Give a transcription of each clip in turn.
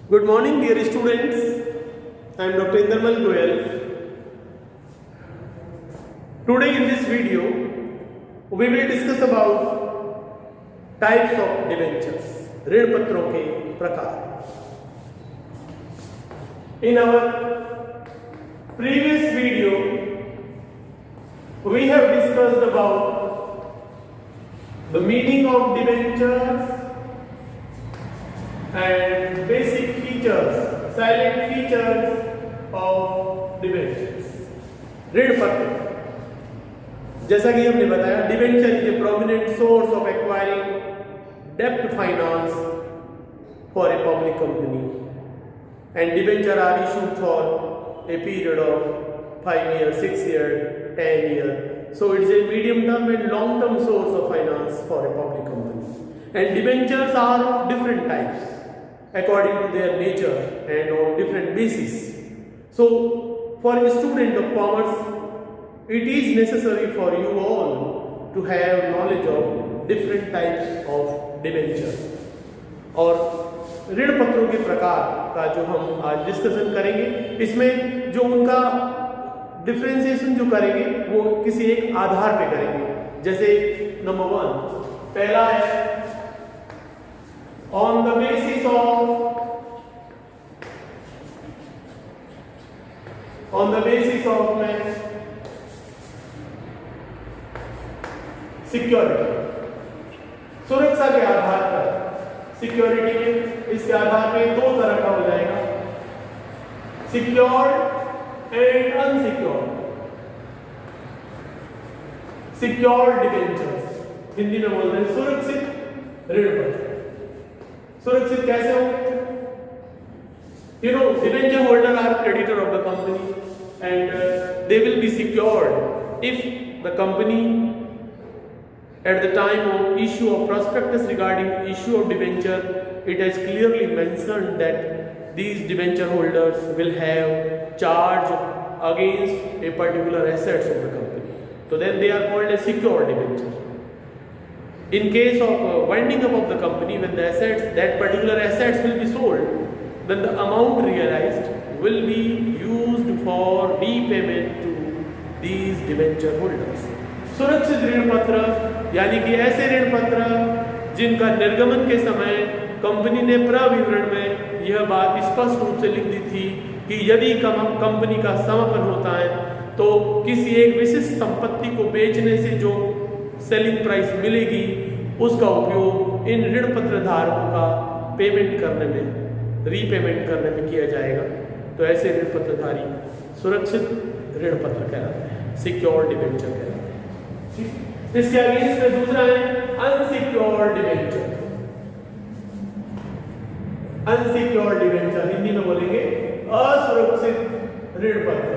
Good morning, dear students. I am Dr. Indermal Goyal. Today in this video, we will discuss about types of debentures, ऋण पत्रों के प्रकार. In our previous video, we have discussed about the meaning of debentures and basic features, silent features of debentures. ऋण पत्र, जैसा कि हमने बताया, debenture is a prominent source of acquiring डेब्ट finance for a public company and debenture are issued for a period of 5 years, 6 years, 10 years. So it is a medium term and long term source of finance for a public company. And debentures are of different types according to their nature and on different basis. So for a student of commerce, it is necessary for you all to have knowledge of different types of debentures. और ऋण पत्रों के प्रकार का जो हम आज discussion करेंगे, इसमें जो उनका डिफरेंशिएशन जो करेंगे वो किसी एक आधार पे करेंगे. जैसे नंबर 1 पहला है on the basis of security, सुरक्षा के आधार पर. सिक्योरिटी में इसके आधार पे दो तरह का हो जाएगा, secured and unsecured. Secured debentures, Hindi में बोलते हैं सुरक्षित ऋण पत्र. सुरक्षित कैसे होंगे? Debenture holder are creditor of the company and they will be secured if the company at the time of issue of prospectus regarding issue of debenture, it has clearly mentioned that these debenture holders will have charge against a particular assets of the company. So then they are called as secured debenture. In case of winding up of the company, when the assets, that particular assets will be sold, then the amount realized will be used for repayment to these debenture holders. सुरक्षित ऋण पत्र यानी कि ऐसे ऋण पत्र जिनका निर्गमन के समय कंपनी ने प्रविवरण में यह बात स्पष्ट रूप से लिख दी थी कि यदि कंपनी का समापन होता है तो किसी एक विशिष्ट संपत्ति को बेचने से जो सेलिंग प्राइस मिलेगी उसका उपयोग इन ऋण पत्र धारकों का पेमेंट करने में, रीपेमेंट करने में किया जाएगा. तो ऐसे ऋण पत्रधारी सुरक्षित ऋण पत्र कहलाते हैं, सिक्योर्ड डिबेंचर कहलाते हैं. इसके अगेंस्ट में दूसरा है unsecured debenture. Unsecured debenture Hindi में बोलेंगे असुरक्षित ऋण पत्र.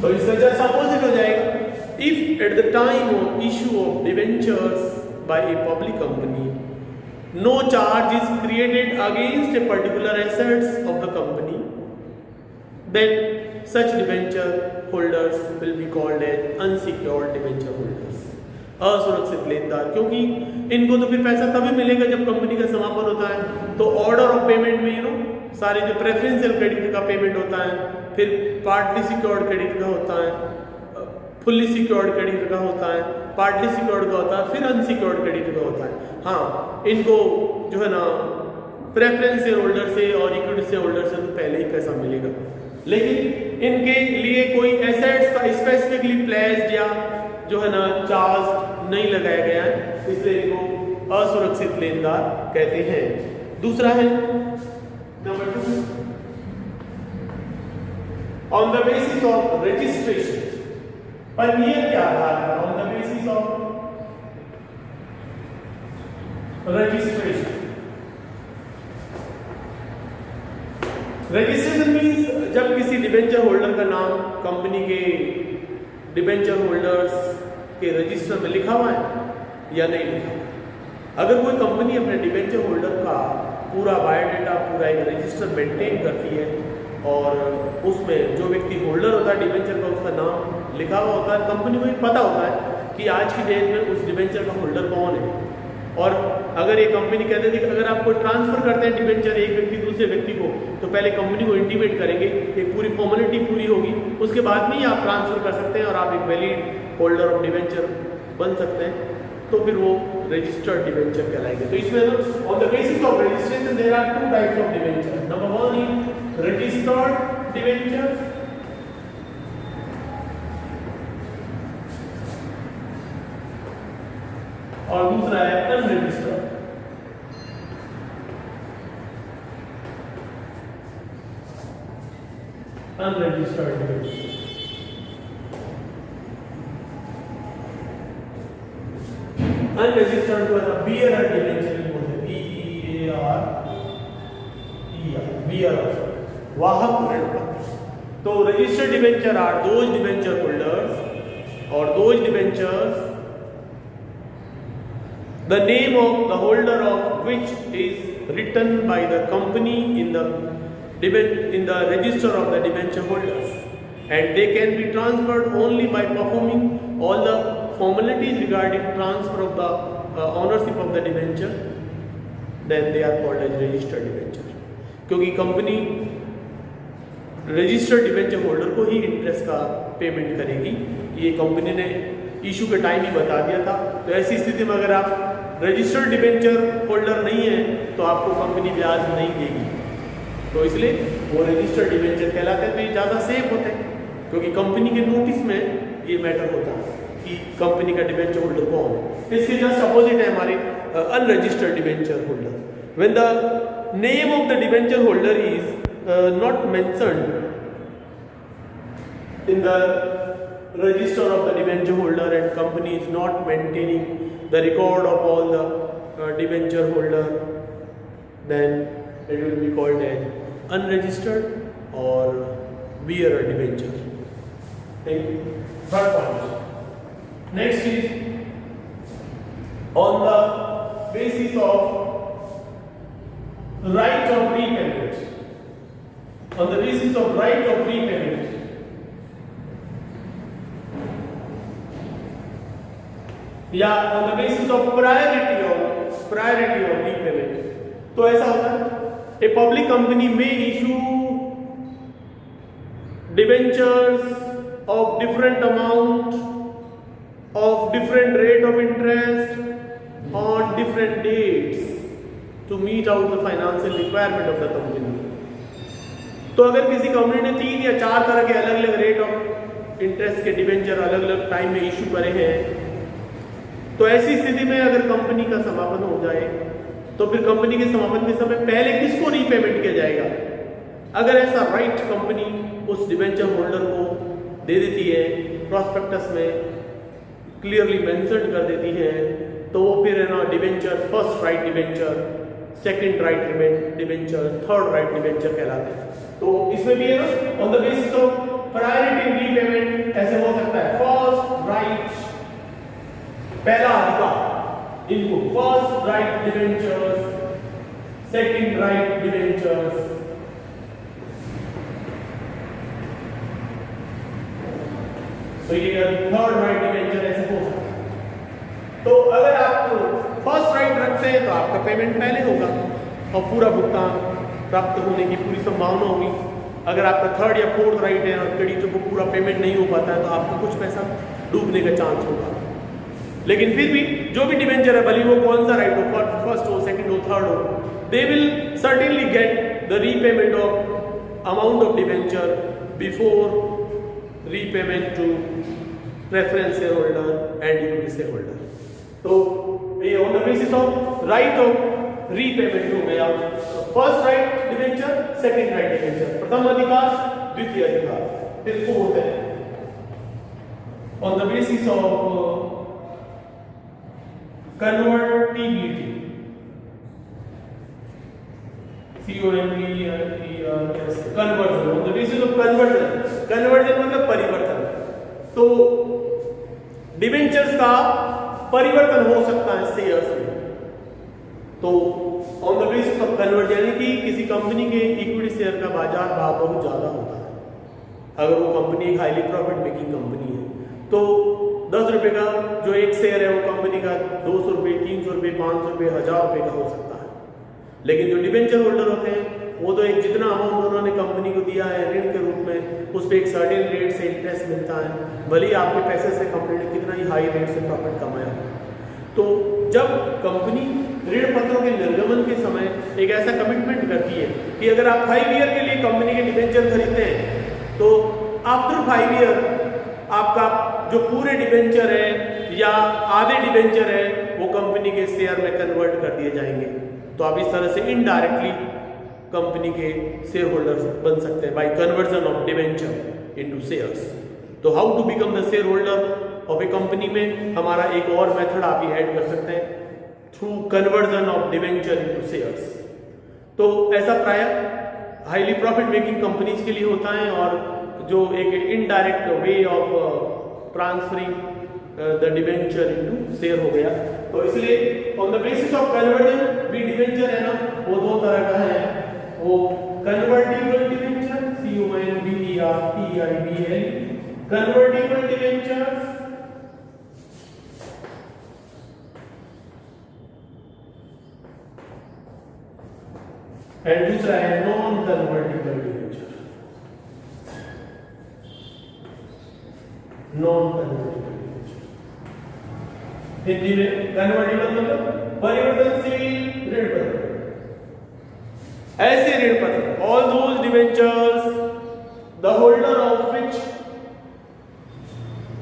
तो इसका जैसा अपोजिट हो जाएगा. If at the time of issue of debentures by a public company, no charge is created against a particular assets of the company, then such debenture holders will be called as unsecured debenture holders. असुरक्षित लेनदार, क्योंकि इनको तो फिर पैसा तभी मिलेगा जब कंपनी का समापन होता है. तो ऑर्डर ऑफ पेमेंट में सारे जो प्रेफरेंशियल क्रेडिट का पेमेंट होता है, फिर पार्टली सिक्योर्ड क्रेडिट का होता है, फुल्ली सिक्योर्ड क्रेडिट का होता है, पार्टली सिक्योर्ड का होता है, फिर अनसिक्योर्ड क्रेडिट का होता है. हाँ, इनको जो है ना प्रेफरेंस शेयर होल्डर से और इक्विटी शेयर होल्डर से तो पहले ही पैसा मिलेगा, लेकिन इनके लिए कोई एसेट्स का स्पेसिफिकली प्लेस्ड या जो है ना चार्ज नहीं लगाया गया है, इसलिए इनको असुरक्षित लेनदार कहते हैं. दूसरा है number 2 on the basis of registration. पर नियत के आधार पर, on the basis of registration. Registration means जब किसी डिबेंचर होल्डर का नाम कंपनी के डिबेंचर होल्डर्स के रजिस्टर में लिखा हुआ है या नहीं लिखा हुआ. अगर कोई कंपनी अपने डिबेंचर होल्डर का पूरा बायोडाटा, पूरा एक रजिस्टर मेंटेन करती है और उसमें जो व्यक्ति होल्डर होता है डिबेंचर का उसका नाम लिखा हुआ होता है, कंपनी को पता होता है कि आज की डेट में उस डिबेंचर का होल्डर कौन है और अगर ये कंपनी कहते थे कि अगर आपको ट्रांसफर करते हैं डिबेंचर एक व्यक्ति दूसरे व्यक्ति को, तो पहले कंपनी को इंटीमेट करेंगे, एक पूरी फॉर्मेलिटी पूरी होगी, उसके बाद में ही आप ट्रांसफर कर सकते हैं और आप एक वैलिड होल्डर ऑफ डिबेंचर बन सकते हैं, तो फिर वो रजिस्टर्ड डिबेंचर कहलाएंगे। तो इसमें on the basis of registration there are two types of debenture. Number 1 is registered debenture और दूसरा है अनरजिस्टर्ड। अनरजिस्टर्ड डिबेंचर अनरजिस्टर्ड को बियरर डिबेंचर बोलते हैं, बियरर, वाहक ऋण पत्र। तो registered debenture are those debenture holders और those debentures the name of the holder of which is written by the company in the register of the debenture holders, and they can be transferred only by performing all the formalities regarding transfer of the ownership of the debenture, then they are called as registered debenture। क्योंकि company registered debenture holder को ही interest का payment करेगी, ये company ने issue के time ही बता दिया था। तो ऐसी स्थिति में अगर आप रजिस्टर्ड डिबेंचर होल्डर नहीं है तो आपको कंपनी ब्याज नहीं देगी, तो इसलिए वो रजिस्टर्ड डिबेंचर कहलाते हैं। तो ये ज़्यादा सेफ होते हैं क्योंकि कंपनी के नोटिस में ये मैटर होता है कि कंपनी का डिबेंचर होल्डर कौन है। इसके जस्ट अपोजिट है हमारे unregistered debenture holder. When the name of the debenture holder is not mentioned in the register of the debenture holder and company is not maintaining the record of all the debenture holder, then it will be called as unregistered or bearer debenture. Thank you. Third point. Next is on the basis of right of repayment. On the basis of right of repayment, या on the basis of priority of repayment। तो ऐसा होता है, a public company may issue debentures of different amount of different rate of interest on different dates to meet out the financial requirement of the company। तो अगर किसी company ने 3 या 4 तरह के अलग अलग रेट ऑफ इंटरेस्ट के डिबेंचर अलग अलग टाइम में इशू करे हैं, तो ऐसी स्थिति में अगर कंपनी का समापन हो जाए तो फिर कंपनी के समापन के समय पहले किसको रीपेमेंट किया जाएगा? अगर ऐसा राइट कंपनी उस डिबेंचर होल्डर को दे देती है, प्रॉस्पेक्टस में क्लियरली मेंशन कर देती है, तो वो फिर है ना debenture first right debenture, second right debenture, third right debenture कहलाते हैं। तो इसमें भी है ना on the basis of priority repayment ऐसे हो सकता है। फर्स्ट राइट पहला अधिकार इनको first right debentures, second right debentures, तो ये थर्ड राइट डिबेंचर ऐसे हो सकता है। तो अगर आप फर्स्ट राइट रखते हैं तो आपका पेमेंट पहले होगा और पूरा भुगतान प्राप्त होने की पूरी संभावना होगी। अगर आपका थर्ड या फोर्थ राइट है और क्रेडिटर को पूरा पेमेंट नहीं हो पाता है तो आपको कुछ पैसा डूबने का चांस होगा। लेकिन फिर भी जो भी डिबेंचर है, भले वो कौन सा राइट हो, फर्स्ट हो, सेकंड हो, थर्ड हो, they will certainly get the repayment of amount of debenture before repayment to preference share holder and equity share holder. तो ये on the basis of right of repayment हो गया। First right debenture, second right debenture, प्रथम अधिकार, द्वितीय अधिकार, फिर fourth है on the basis of convertibility, conversion, on the basis of conversion मतलब परिवर्तन। तो डिबेंचर्स का परिवर्तन हो सकता है शेयर्स में। तो on the basis of conversion यानी कि किसी कंपनी के इक्विटी शेयर का बाजार भाव बहुत ज्यादा होता है, अगर वो कंपनी एक हाईली प्रॉफिट मेकिंग कंपनी है, तो 10 रुपये का जो एक शेयर है वो कंपनी का 200 रुपये, 300 रुपये, 500 रुपये, 1000 रुपये का हो सकता है। लेकिन जो डिबेंचर होल्डर होते हैं वो तो एक जितना अमाउंट उन्होंने कंपनी को दिया है ऋण के रूप में, उस पर एक सर्टेन रेट से इंटरेस्ट मिलता है, भले ही आपके पैसे से कंपनी ने कितना ही हाई रेट से प्रॉफिट कमाया। तो जब कंपनी ऋण पत्रों के निर्गमन के समय एक ऐसा कमिटमेंट करती है कि अगर आप 5 ईयर के लिए कंपनी के डिबेंचर खरीदते हैं तो आफ्टर 5 ईयर आपका जो पूरे डिबेंचर है या आधे डिबेंचर है वो कंपनी के शेयर में कन्वर्ट कर दिए जाएंगे। तो आप इस तरह से इनडायरेक्टली कंपनी के शेयर होल्डर्स बन सकते हैं by conversion of debenture into shares. तो how to become the share holder of a company में हमारा एक और मेथड आप ये ऐड कर सकते हैं through conversion of debenture into shares. तो ऐसा प्राय हाईली प्रॉफिट मेकिंग कंपनीज के लिए होता है और जो एक indirect way of transferring the debenture into share हो गया। तो इसलिए on the basis of conversion भी डिबेंचर है ना वो दो तरह का है, वो convertible debenture CONVERTIBLE convertible debentures and दूसरा है non convertible debenture. Non convertible debenture Hindi में कन्वर्टिबल मतलब परिवर्तनशील ऋण पत्र। ऐसे ऋण पत्र all those debentures the holder of which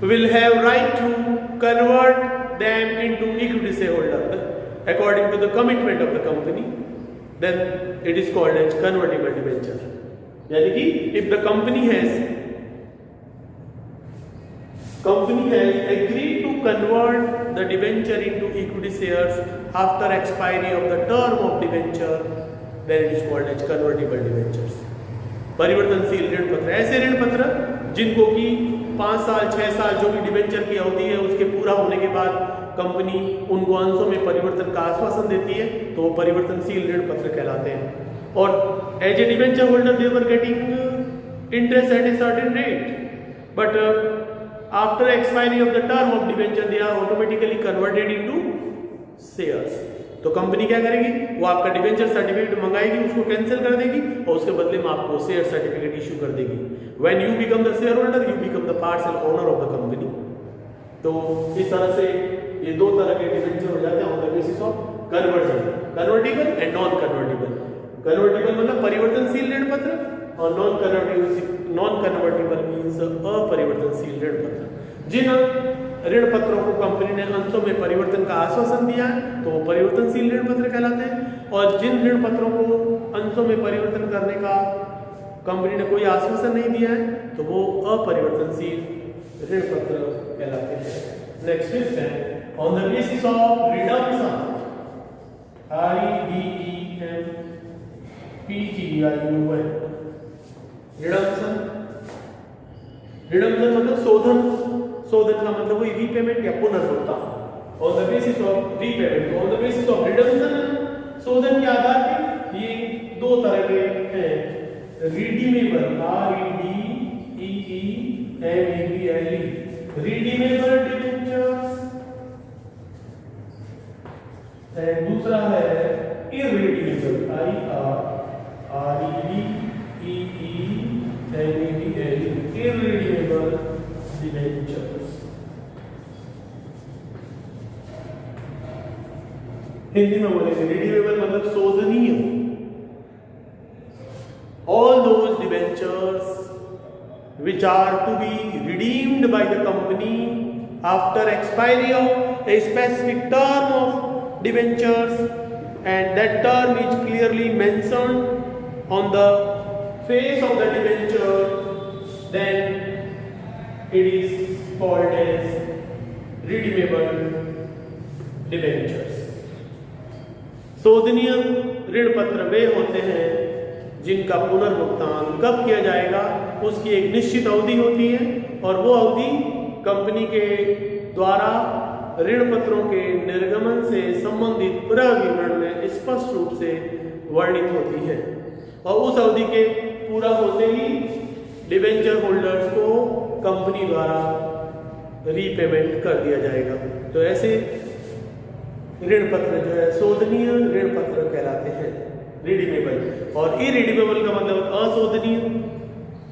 will have right to convert them into equity shareholder according to the commitment of the company, then it is called as convertible debenture। यानी कि if the company has agreed to convert the debenture into equity shares after expiry of the term of debenture, then it is called as convertible debentures। परिवर्तनशील ऋण पत्र ऐसे ऋण पत्र जिनको कि 5 साल 6 साल जो भी डिबेंचर की अवधि है उसके पूरा होने के बाद कंपनी उनको अंशों में परिवर्तन का आश्वासन देती है तो वो परिवर्तनशील ऋण पत्र कहलाते हैं। और as a debenture holder they were getting interest at a certain rate but after expiry of the term of debenture they are automatically converted into shares. तो कंपनी क्या करेगी, वो आपका डिबेंचर सर्टिफिकेट मंगाएगी, उसको कैंसिल कर देगी और उसके बदले में आपको शेयर सर्टिफिकेट इशू कर देगी। When you become the share holder you become the partial owner of the company. तो इस तरह से ये दो तरह के डिबेंचर हो जाते हैं on the basis of conversion, convertible and non convertible. Convertible मतलब परिवर्तनशील ऋण पत्र और नॉन कन्वर्टिबल मीन्स अपरिवर्तनशील ऋण पत्र। जिन ऋण पत्रों को कंपनी ने अंशों में परिवर्तन का आश्वासन दिया है तो वो परिवर्तनशील ऋण पत्र कहलाते हैं, और जिन ऋण पत्रों को अंशों में परिवर्तन करने का कंपनी ने कोई आश्वासन नहीं दिया है तो वो अपरिवर्तनशील ऋण पत्र कहलाते हैं। नेक्स्ट फिफ्थ है on the basis of redemption, REDEMPTION। Redemption मतलब शोधन, शोधन का मतलब वही रीपेमेंट या पुनर्भुगतान। On the basis of repayment, on the basis of redemption शोधन के आधार पर ये दो तरह के हैं, redeemable REDEMABLE redeemable debentures and दूसरा है irredeemable IRREDEMABLE irredeemable debentures. Hindi में बोलेंगे रिडीमेबल मतलब शोधनीय। All those debentures which are to be redeemed by the company after expiry of a specific term of debentures and that term is clearly mentioned on the face of the debenture, then it is called as redeemable debentures। शोधनीय ऋण पत्र वे होते हैं जिनका पुनर्भुगतान कब किया जाएगा उसकी एक निश्चित अवधि होती है और वो अवधि कंपनी के द्वारा ऋण पत्रों के निर्गमन से संबंधित पूरा विवरण में स्पष्ट रूप से वर्णित होती है, और उस अवधि के पूरा होते ही डिबेंचर होल्डर्स को कंपनी द्वारा रीपेमेंट कर दिया जाएगा। तो ऐसे ऋण पत्र जो है शोधनीय ऋण पत्र कहलाते हैं, रिडीमेबल। और इरिडीमेबल का मतलब अशोधनीय।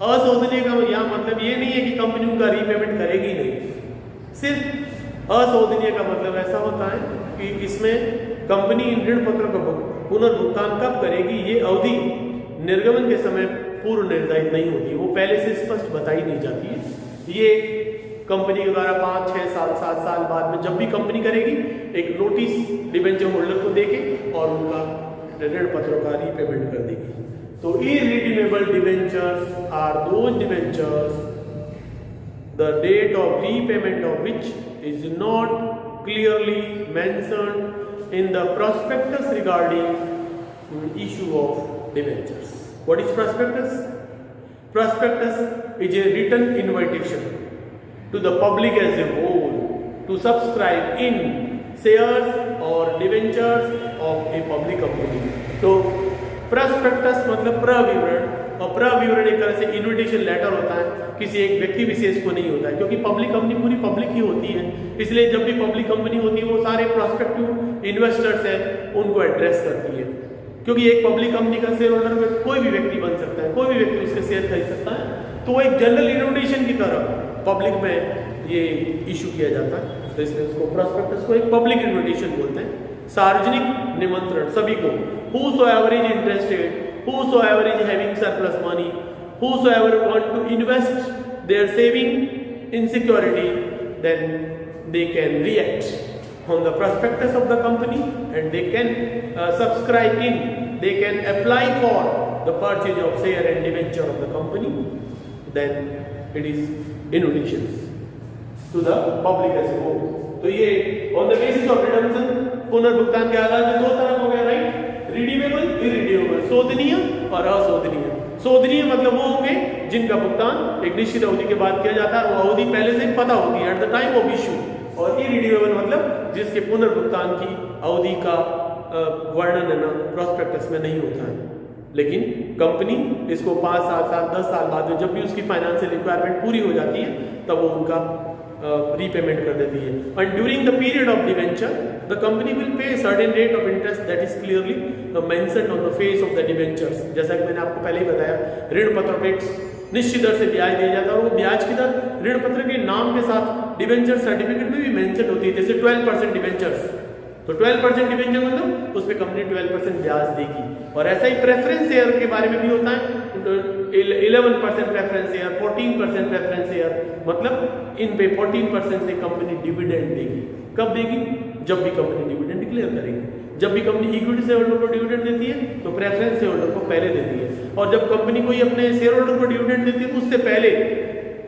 अशोधनीय का यह मतलब ये नहीं है कि कंपनी उनका रीपेमेंट करेगी नहीं, सिर्फ अशोधनीय का मतलब ऐसा होता है कि इसमें कंपनी इन ऋण पत्रों का पुनर्भुगतान कब करेगी ये अवधि निर्गमन के समय पूर्व निर्धारित नहीं होती, वो पहले से स्पष्ट बताई नहीं जाती है। ये कंपनी के द्वारा 5, 6 साल, 7 साल बाद में जब भी कंपनी करेगी एक नोटिस डिबेंचर होल्डर को देके और उनका ऋण पत्रों का रीपेमेंट कर देगी। तो irredeemable debentures are those debentures the date of repayment of which is not clearly mentioned in the prospectus regarding issue of debentures. What is prospectus? Prospectus is a written invitation to the public as a whole to subscribe in shares or debentures of a public company. तो prospectus मतलब प्रविवरण, और प्रविवरण एक तरह से invitation letter होता है, किसी एक व्यक्ति विशेष को नहीं होता है, क्योंकि पब्लिक कंपनी पूरी पब्लिक ही होती है। इसलिए जब भी पब्लिक कंपनी होती है वो सारे प्रोस्पेक्टिव इन्वेस्टर्स हैं उनको एड्रेस करती है, क्योंकि एक पब्लिक कंपनी का शेयर होल्डर में कोई भी व्यक्ति बन सकता है, कोई भी व्यक्ति उसके शेयर खरीद सकता है। तो वो एक जनरल इन्विटेशन की तरह पब्लिक में ये इशू किया जाता है, तो इसलिए उसको प्रोस्पेक्टस को एक पब्लिक इन्विटेशन बोलते हैं, सार्वजनिक निमंत्रण सभी को। whosoever is interested, whosoever is having surplus money, whosoever want to invest their saving in security, then they can react on the prospectus of the company and they can subscribe in, they can apply for the purchase of share and debenture of the company, then it is invitations to the public as a whole. तो ये on the basis of redemption पुनर्भुगतान के आधार पे दो तरह हो गया, right? Redeemable, irredeemable, शोधनीय और अशोधनीय। शोधनीय मतलब वो होंगे जिनका भुगतान एक निश्चित अवधि के बाद किया जाता है, वो अवधि पहले से ही पता होती है at the time of issue. और इरिडीमेबल मतलब जिसके पुनर्भुगतान की अवधि का वर्णन है ना प्रोस्पेक्टस में नहीं होता है, लेकिन कंपनी इसको 5, 7 साल, 10 साल बाद में जब भी उसकी फाइनेंशियल रिक्वायरमेंट पूरी हो जाती है तब वो उनका रीपेमेंट कर देती है। And during the period of debenture the company will pay certain rate of interest that is clearly mentioned on the face of the debentures. जैसा कि मैंने आपको पहले ही बताया, ऋण पत्र पे एक निश्चित दर से ब्याज दिया जाता है और वो ब्याज की दर ऋण पत्र के नाम के साथ डिवेंचर सर्टिफिकेट में भी मेंशन होती है। जैसे 12% डिवेंचर्स, तो 12% डिवेंचर मतलब उस पर कंपनी 12% ब्याज देगी। और ऐसा ही प्रेफरेंस शेयर के बारे में भी होता है, 11% प्रेफरेंस शेयर, 14% प्रेफरेंस शेयर, मतलब इन पे 14% से कंपनी डिविडेंड देगी। कब देगी? जब भी कंपनी डिविडेंड डिक्लेयर करेगी। जब भी कंपनी इक्विटी शेयर होल्डर को डिविडेंड देती है तो प्रेफरेंस शेयर होल्डर को पहले देती है, और जब कंपनी कोई अपने शेयर होल्डर को डिविडेंड देती है उससे पहले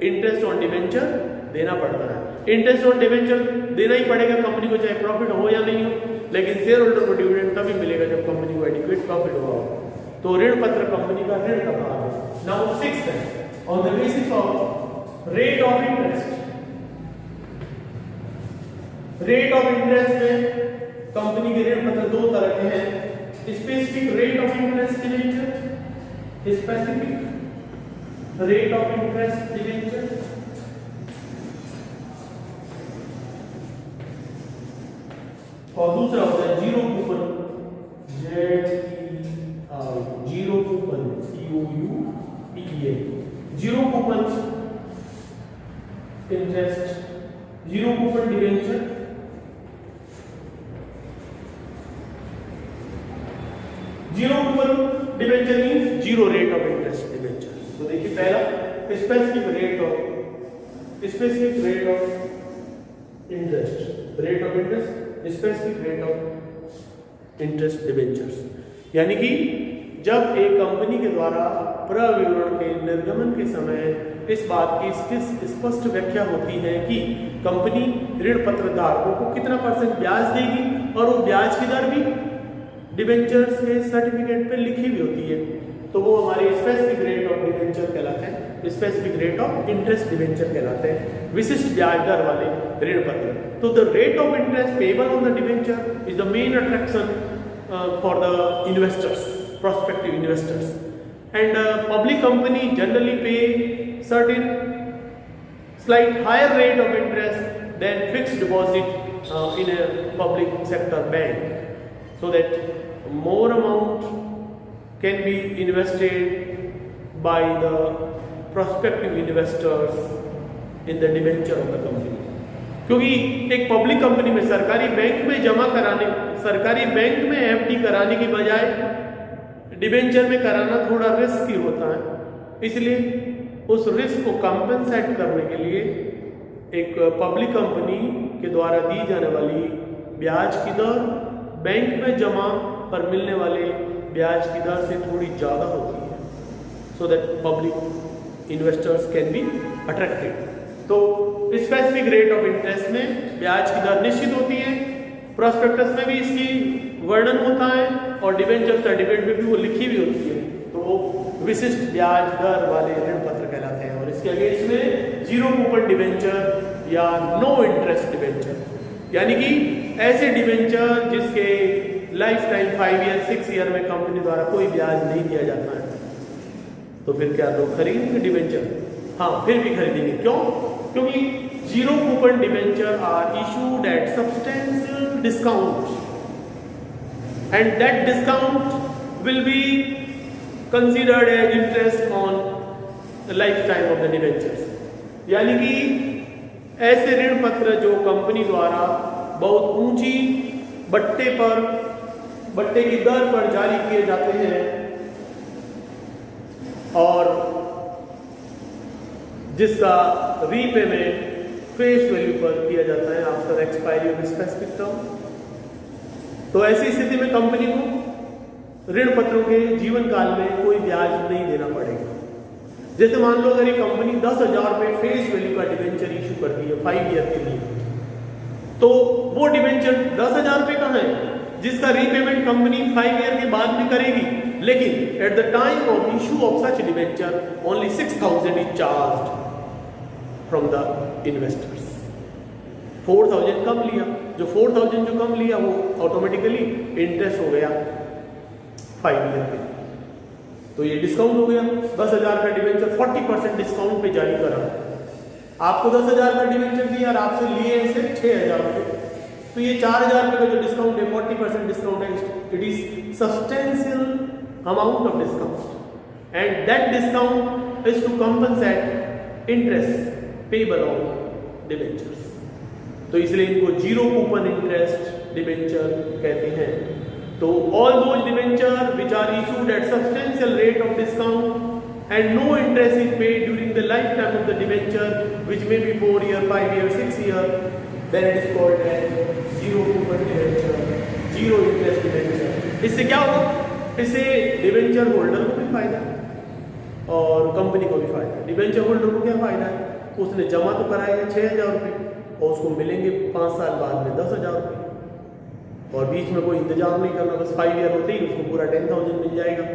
इंटरेस्ट ऑन डिवेंचर देना पड़ता है। इंटरेस्ट ऑन डिवेंचर देना ही पड़ेगा कंपनी को, चाहे प्रॉफिट हो या नहीं हो, लेकिन शेयर होल्डर को डिविडेंड तभी मिलेगा जब कंपनी को एडिक्वेट प्रॉफिट हुआ हो। तो ऋण पत्र कंपनी का ऋण का भाग है। नाउ 6 है, on the basis of rate of interest. Rate of interest में कंपनी के ऋण पत्र दो तरह के हैं, specific rate of interest debenture, specific rate of interest debenture, और दूसरा होता है zero coupon, zero coupon, COUPEN, zero coupon interest, zero coupon debenture. Zero coupon debenture means zero rate of interest debenture. तो देखिए पहला specific rate of interest, rate of interest, specific rate of interest debentures, यानी कि जब एक company के द्वारा प्रविवरण के निर्गमन के समय इस बात की स्पष्ट व्याख्या होती है कि कंपनी ऋण पत्र धारकों को कितना % ब्याज देगी, और वो ब्याज की दर भी डिवेंचर्स के सर्टिफिकेट पे लिखी हुई होती है, तो वो हमारे स्पेसिफिक रेट ऑफ डिवेंचर कहलाते हैं, specific rate of interest debenture कहलाते हैं, विशिष्ट ब्याज दर वाले ऋण पत्र। तो the rate of interest payable on the debenture is the main attraction for the investors, prospective investors, and public company generally pay certain slight higher rate of interest than fixed deposit in a public sector bank, so that more amount can be invested by the prospective investors in the debenture of the company. क्योंकि एक public company में सरकारी bank में जमा कराने, सरकारी bank में FD कराने की बजाय डिबेंचर में कराना थोड़ा रिस्की होता है, इसलिए उस रिस्क को कंपनसेट करने के लिए एक पब्लिक कंपनी के द्वारा दी जाने वाली ब्याज की दर बैंक में जमा पर मिलने वाले ब्याज की दर से थोड़ी ज़्यादा होती है, so that public investors can be attracted. तो स्पेसिफिक रेट ऑफ इंटरेस्ट में ब्याज की दर निश्चित होती है, प्रोस्पेक्टस में भी इसकी वर्णन होता है और डिबेंचर सर्टिफिकेट में भी वो लिखी भी होती है, तो वो विशिष्ट ब्याज दर वाले ऋण पत्र कहलाते हैं। और इसके अगेंस्ट में जीरो कूपन डिबेंचर या नो इंटरेस्ट डिबेंचर, यानी कि ऐसे डिबेंचर जिसके लाइफ टाइम 5 ईयर 6 ईयर में कंपनी द्वारा कोई ब्याज नहीं दिया जाता है, तो फिर क्या लोग खरीदेंगे डिबेंचर? हाँ, फिर भी खरीदेंगे। क्यों? क्योंकि zero coupon debenture are issued at substantial discount and that discount will be considered as interest on the life time of the debentures. यानी कि ऐसे ऋण पत्र जो कंपनी द्वारा बहुत ऊंची बट्टे की दर पर जारी किए जाते हैं और जिसका रीपेमेंट फेस वैल्यू पर किया जाता है after expiry of specific term, तो ऐसी स्थिति में कंपनी को ऋण पत्रों के जीवन काल में कोई ब्याज नहीं देना पड़ेगा। जैसे मान लो अगर ये कंपनी 10,000 रुपये फेस वैल्यू का डिबेंचर इशू करती है 5 ईयर के लिए, तो वो डिबेंचर 10,000 रुपये का है जिसका रीपेमेंट कंपनी 5 ईयर के बाद में करेगी, लेकिन at the time of issue of such debenture only 6,000 is charged from the investors. 4,000 कम लिया, जो 4,000 जो कम लिया वो ऑटोमेटिकली इंटरेस्ट हो गया 5 ईयर के लिए, तो ये डिस्काउंट हो गया। 10,000 का डिबेंचर 40% डिस्काउंट पे जारी करा, आपको 10,000 का डिबेंचर दिया और आपसे लिए इसे 6,000 रुपये, तो ये 4,000 रुपये का जो डिस्काउंट है 40% डिस्काउंट है, it is substantial amount of discount and that discount is to compensate interest payable on debentures. तो इसलिए इनको जीरो कूपन इंटरेस्ट डिबेंचर कहते हैं। तो all those debenture which are issued at substantial rate of discount and no interest is paid during the life time of the debenture which may be 4 year 5 year 6 year, then it is called as zero coupon debenture, zero interest debenture. इससे क्या होगा? इससे debenture holder को भी फायदा और company को भी फायदा। डिबेंचर होल्डर को क्या फायदा है? उसने जमा तो कराया है 6,000 रुपये और उसको मिलेंगे 5 साल बाद में 10,000 रुपये, और बीच में कोई इंतजाम नहीं करना, बस 5 ईयर होते ही उसको पूरा 10,000 मिल जाएगा।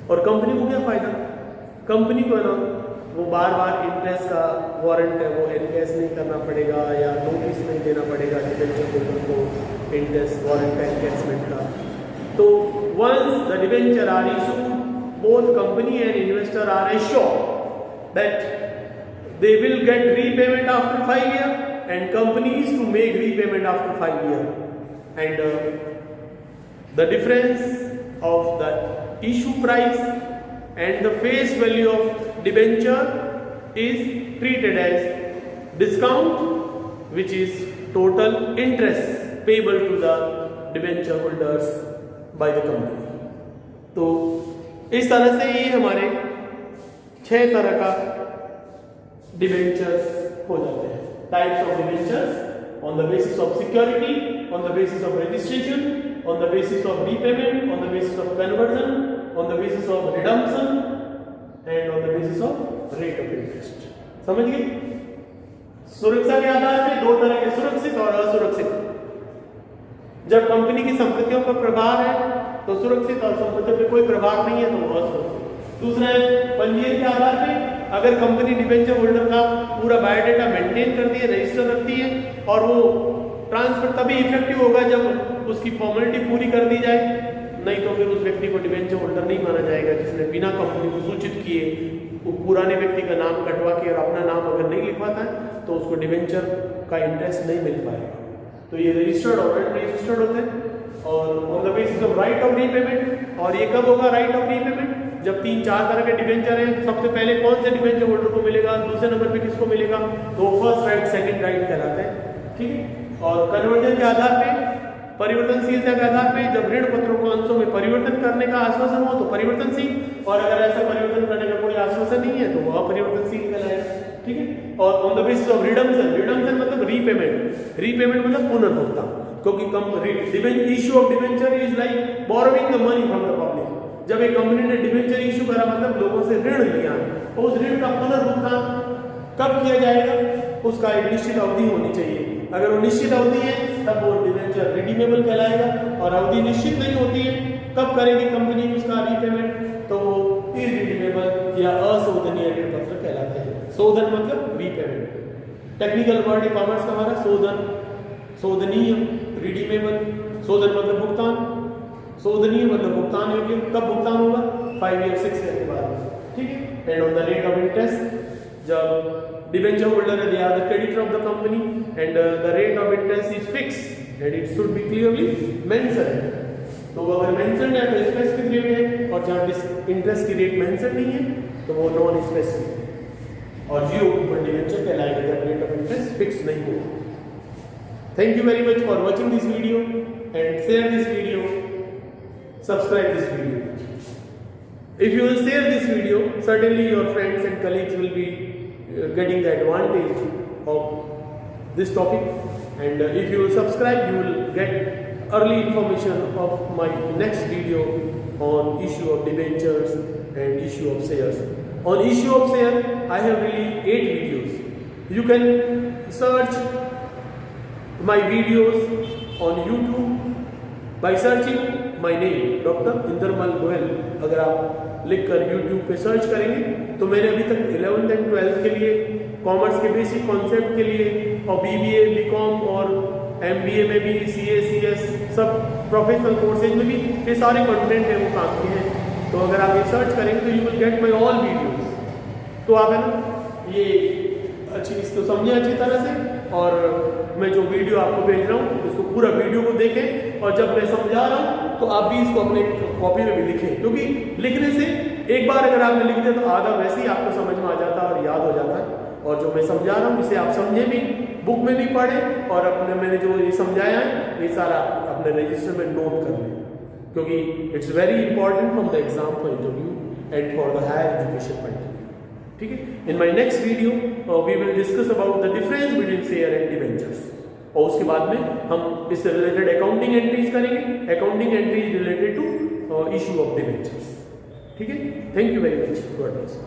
और कंपनी को क्या फायदा? कंपनी को है ना, वो बार बार इंटरेस्ट का वारंट है वो एनकैश नहीं करना पड़ेगा या नोटिस नहीं देना पड़ेगा डिबेंचर होल्डर को इंटरेस्ट वारंट एनकैशमेंट का। तो once the debenture are issued, both company and investor are assured that they will get repayment after 5 years and companies to make repayment after 5 years, and the difference of the issue price and the face value of debenture is treated as discount, which is total interest payable to the debenture holders by the company। तो इस तरह से ये हमारे 6 तरह का debentures हो जाते हैं। Types of debentures on the basis of security, on the basis of registration, on the basis of repayment, on the basis of conversion, on the basis of redemption and on the basis of rate of interest. समझ गए? सुरक्षा के आधार पे 2 तरह के, सुरक्षित और असुरक्षित। जब कंपनी की संपत्तियों पर प्रभार है तो सुरक्षित, और संपत्तियों पर कोई प्रभार नहीं है तो वो असुरक्षित। दूसरा है पंजीयन के आधार पे, अगर कंपनी डिबेंचर होल्डर का पूरा बायोडाटा मेंटेन करती है, रजिस्टर रखती है, और वो ट्रांसफर तभी इफेक्टिव होगा जब उसकी फॉर्मेलिटी पूरी कर दी जाए, नहीं तो फिर उस व्यक्ति को डिबेंचर होल्डर नहीं माना जाएगा जिसने बिना कंपनी को सूचित किए पुराने व्यक्ति का नाम कटवा के और अपना नाम अगर नहीं लिखवाता है तो उसको डिबेंचर का इंटरेस्ट नहीं मिल पाएगा। तो ये रजिस्टर्ड और अनरजिस्टर्ड होते हैं और on the basis of right of repayment. और ये कब होगा राइट ऑफ रीपेमेंट? जब 3-4 तरह के डिबेंचर हैं, सबसे पहले कौन से डिबेंचर होल्डर को मिलेगा, दूसरे नंबर पे किसको मिलेगा, तो फर्स्ट राइट सेकंड राइट कहलाते हैं, ठीक है। और कन्वर्जन के आधार पे, परिवर्तनशीलता के आधार पे जब ऋण पत्रों को अंशों में परिवर्तन करने का आश्वासन हो तो परिवर्तनशील, और अगर ऐसा परिवर्तन करने का कोई आश्वासन नहीं है तो वह अपरिवर्तनशील कहलाएगा, ठीक है। और on the basis of redemption, redemption मतलब रीपेमेंट, रीपेमेंट मतलब पुनर्भुगतान, क्योंकि issue of debenture is like borrowing the money from the public. जब एक कंपनी ने डिबेंचर इश्यू करा मतलब लोगों से ऋण लिया और उस ऋण का पुनर्भुगतान कब किया जाएगा, उसका एक निश्चित अवधि होनी चाहिए। अगर वो निश्चित अवधि है तब वो डिबेंचर रिडीमेबल कहलाएगा, और अवधि निश्चित नहीं होती है कब करेगी कंपनी उसका रीपेमेंट, तो वो इररिडीमेबल या अशोधनीय ऋण पत्र कहलाते हैं। शोधन मतलब रीपेमेंट, टेक्निकल वर्ड है कॉमर्स का हमारा शोधन, शोधनीय, रिडीमेबल, शोधन मतलब भुगतान, शोधनीय मतलब भुगतान योग्य। कब भुगतान होगा? 5 या 6 ईयर के बाद, ठीक है। And on the rate of interest, जब डिबेंचर होल्डर है, they are the creditor of the company and the rate of interest is fix and it should be clearly mentioned. तो अगर मेंशन्ड है तो स्पेसिफिक रेट है, और जहां interest की रेट मेंशन नहीं है तो वो नॉन स्पेसिफिक और जीरो कूपन डिबेंचर कहलाएगा जब रेट ऑफ इंटरेस्ट फिक्स नहीं होगा। Thank you very much for watching this video and share this video, subscribe this video. If you will share this video, certainly your friends and colleagues will be getting the advantage of this topic, and if you will subscribe you will get early information of my next video on issue of debentures and issue of shares. On issue of share I have really 8 videos. You can search my videos on YouTube by searching my name Dr. Indramal Goyal. अगर आप लिखकर YouTube पे search करेंगे तो मैंने अभी तक 11th and 12th के लिए, कॉमर्स के बेसिक कॉन्सेप्ट के लिए, और BBA, BCom और MBA में भी, CA, CS सब प्रोफेशनल कोर्सेज में भी ये सारे कंटेंट है वो काम के हैं। तो अगर आप ये सर्च करेंगे तो you will get my all videos. तो आप है ना ये इसको समझें अच्छी तरह से, और मैं जो वीडियो आपको भेज रहा हूँ उसको पूरा वीडियो को देखें, और जब मैं समझा रहा हूँ तो आप भी इसको अपने कॉपी में भी लिखें, क्योंकि लिखने से एक बार अगर आपने लिख दिया तो आधा वैसे ही आपको समझ में आ जाता है और याद हो जाता है। और जो मैं समझा रहा हूँ इसे आप समझे भी, बुक में भी पढ़ें, और अपने मैंने जो ये समझाया है ये सारा अपने रजिस्टर में नोट कर लें, क्योंकि it's very important from the exam point of view and for the higher education point of view, ठीक है। In my next video we will discuss about the difference between share and debentures, और उसके बाद में हम इससे related accounting entries करेंगे, accounting entries related to issue of debentures, ठीक है। Thank you very much, god bless.